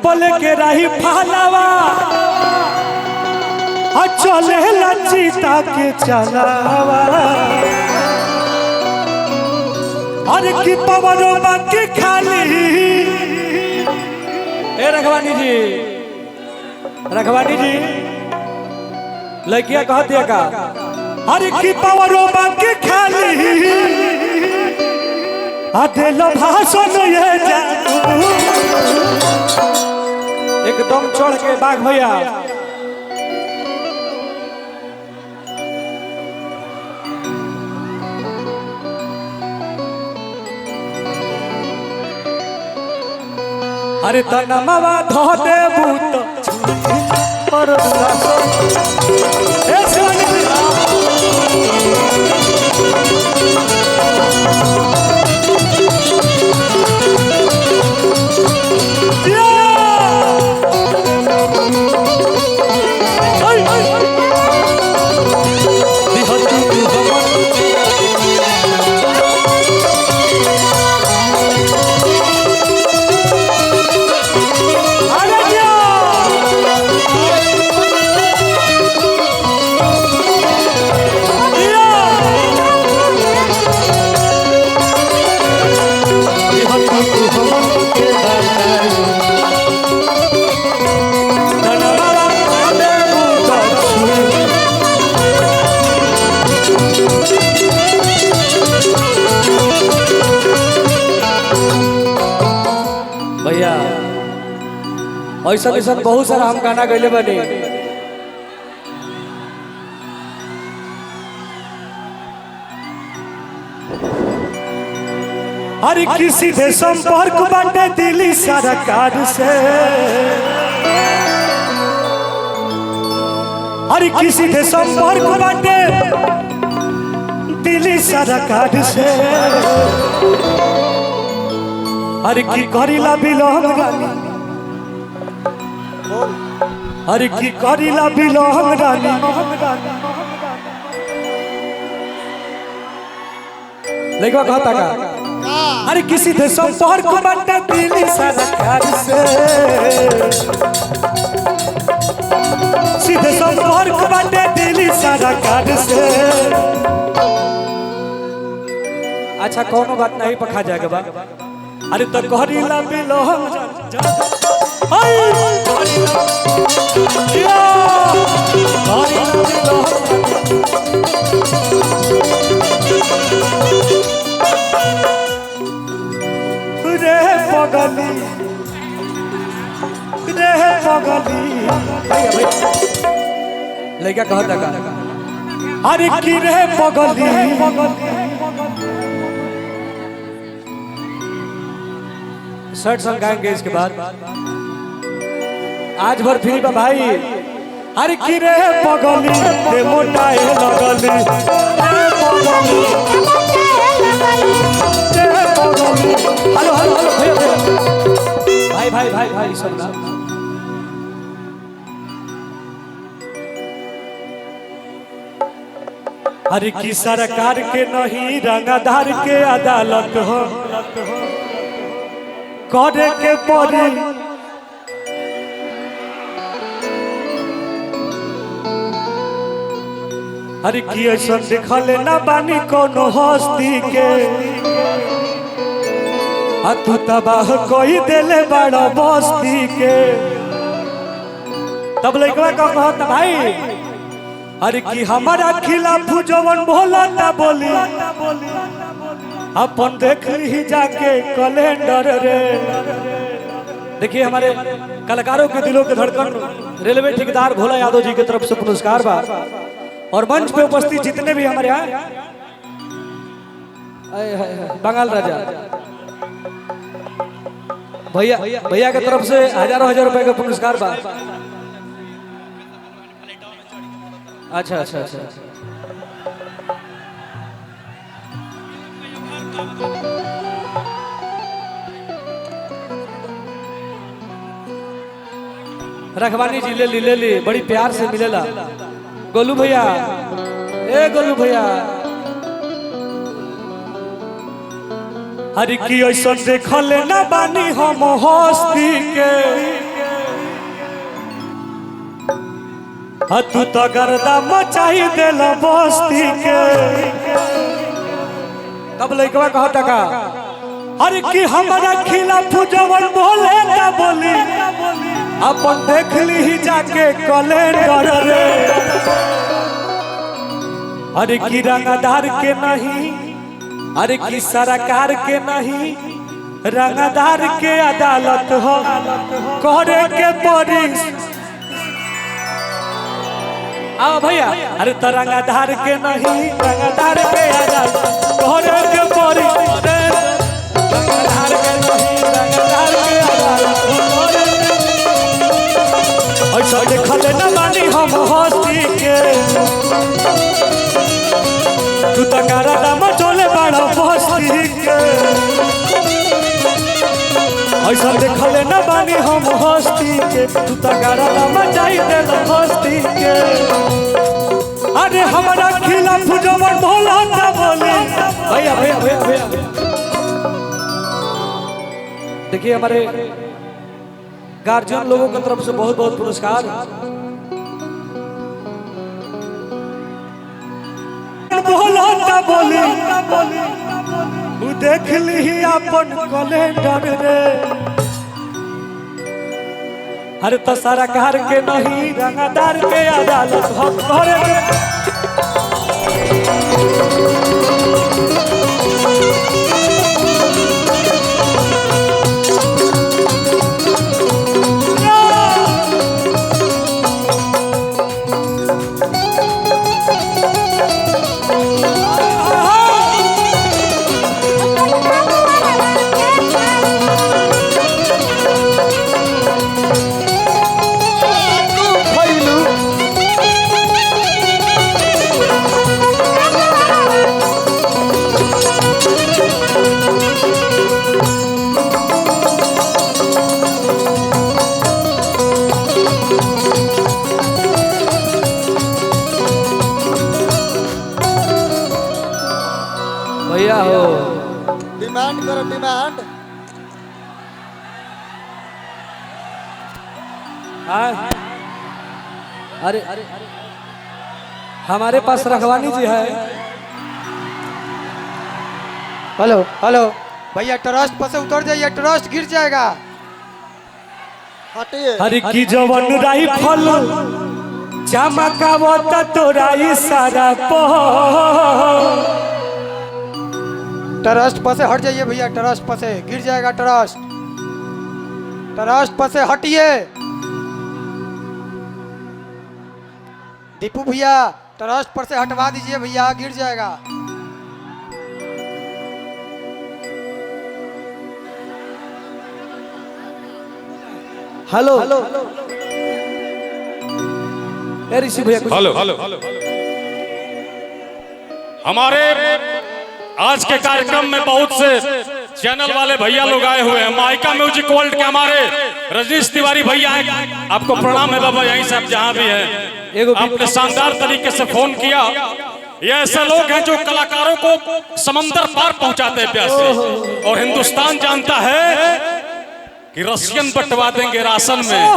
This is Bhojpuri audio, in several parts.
बोले के रही फहलावा चले लचीता के चलावा अरे की पवनों बाकी खाली ए रखवानी जी लड़किया कहती है का अरे की पवनों बाकी खाली अकेला भाषण ये एकदम चढ़ के बाघ भैया अरे तनमवा धो दे भूत पर भैया ऐसा ऐसा बहुत सारा हम गाना गैले बने अरे किसी से संपर्क बाटे दिल्ली सरकार से अरे किसी से संपर्क बाटे दिल्ली सरकार से अरे की करीला बिलोंग रानी अरे की करीला बिलोंग रानी लेकिन कहता का अरे किसी से संपर्क बाटे दिल्ली सरकार से सीधे संपर्क बाटे दिल्ली सरकार से अच्छा कोनो बात नहीं पखा जाएगा बा अरे तो कहरीला बिलोंग रे पगली लड़का कहता का अरे की रे पगली शर्ट सॉन्ग गाएंगे इसके बाद आज भर फ्री बा भाई अरे की रे पगली ते मोटाए लगली हेलो हेलो हेलो भाई सब ना अरे की सरकार के नहीं रंगदार के अदालत हो करे के पड़ी अरे की ऐसा देखल ना बानी कोनो हस्ती के तू तबाह कोई दिले बड़ा बस्ती के तब लड़का का कहता भाई अरे की हमारा खिलाफ जवन भोला ना बोली अपन देख ली जाके कैलेंडर रे देखिए हमारे कलाकारों के दिलों के धड़कन रेलवे ठेकेदार भोला यादव जी की तरफ से पुरस्कार बा और मंच पे उपस्थित जितने भी हमारे यहाँ बंगाल राजा भैया की तरफ से हजारों रुपए का पुरस्कार बा अच्छा रखवानी जी ले ली बड़ी प्यार से मिलेला गोलू भैया गोलू भैया हर की ऐसा देखल ना बानी हम हस्ती के तू तो गर्दा मचाई देल बस्ती के। तब लइकवा कहता का अरे कि हमारा खिलाफ जवन बोले ना बोली अपन देख ली जाके कैलेंडर रे। अरे कि रंगदार के नहीं, अरे कि सरकार के नहीं, रंगदार के अदालत हो करे के पड़ी। आओ भैया, अरे तो रंगदार के नहीं, रंगदार के अदालत करे के पड़ी। रंगदार के नहीं, रंगदार के अदालत करे के। ऐसा देखल न बानी हम हस्ती के, तू तो गारा मचोले बड़ा बस्ती के। ऐसा देखल न बानी हम हस्ती के, तू तो गारा मचाई दे बस्ती के। अरे हमारा खिलाफ जवन बोला ना बोले। भैया भैया भैया भैया देखिए हमारे गार्जियन लोगों की तरफ से बहुत बहुत पुरस्कार। बोला ना बोले तू देख ली अपन कैलेंडर रे। अरे तो सरकार के नहीं, रंगदार के अदालत हम करे के। भैया हो डिमांड करो डिमांड। अरे हमारे पास रखवानी जी है। हेलो हेलो भैया, ट्रस्ट पर से उतर जाइए, ट्रस्ट गिर जाएगा। हटिए। अरे की जवन राइफल चमकावत तोरा इशारा पर। ट्रस्ट पर से हट जाइए भैया, ट्रस्ट पर से गिर जाएगा। ट्रस्ट पर से हटिए। दीपू भैया, ट्रस्ट पर से हटवा दीजिए भैया, गिर जाएगा। हेलो ऋषि भैया हेलो हेलो हमारे आज के कार्यक्रम में बहुत से चैनल वाले भैया लोग आए हुए हैं। माइका म्यूजिक वर्ल्ड के हमारे रजनीश तिवारी भैया हैं, आपको प्रणाम है बाबा, यहीं से आप जहाँ भी हैं। आपने शानदार तरीके से फोन किया। ये ऐसे लोग हैं जो कलाकारों को समंदर पार पहुंचाते हैं प्यार से। और हिंदुस्तान जानता है कि रशियन बंटवा देंगे राशन में।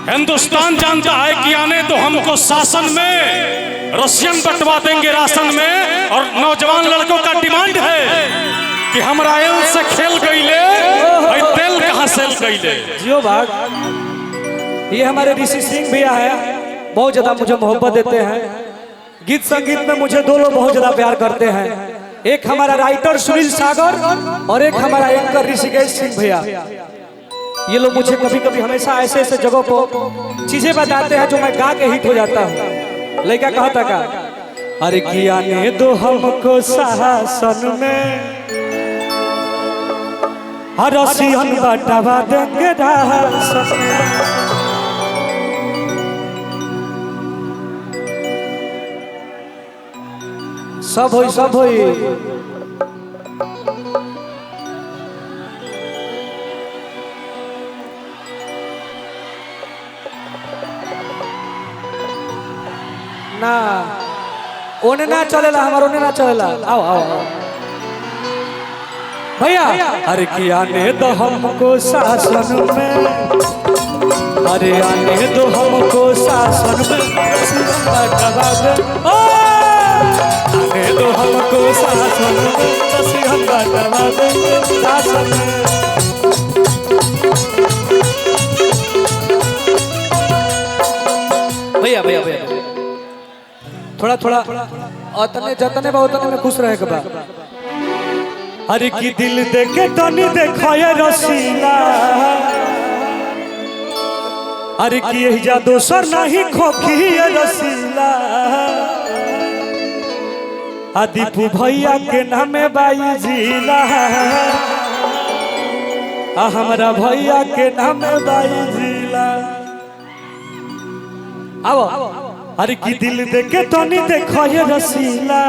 हिंदुस्तान जानता है कि आने दो हमको शासन में, रशियन बंटवा देंगे राशन में। और नौजवान लड़कों का डिमांड है कि हमरा एल से खेल गईले, भाई तेल कहां सेल गईले। जियो भाग। ये हमारे ऋषि सिंह भैया है, बहुत ज्यादा मुझे मोहब्बत देते हैं। गीत संगीत में मुझे दो लोग बहुत ज्यादा प्यार करते हैं। एक हमारा राइटर सुनील सागर और एक हमारा एंकर ऋषिकेश सिंह भैया। ये लोग मुझे कभी कभी हमेशा ऐसे ऐसे जगहों को चीजें बताते हैं जो मैं गा के हिट हो जाता हूँ। लड़का कहता का अरे किया ने दो हमको शासन में, रसियन बंटवा देंगे राशन में। सब होई सब होई। ना ओने ना चलेला, हमार ओने ना चलेला। आओ आओ आओ भैया। अरे किया ने तो हमको शासन में, अरे आने दो हमको शासन में रसीला दबा दे ओ आने दो हमको शासन में रसीला दबा दे शासन में। भैया भैया भैया थोड़ा थोड़ा अतने जतने बा उतने में खुश रहे के बा। अरे की दिल देखे तनी देखाए रसीला अरे की यही जा दोसर नहीं खोखी रसीला दीपू भैया के नामे बाई जिला हमारा भैया के नामे बाई जिला। आओ अरे की दिल देखे तनी देखाए रसीला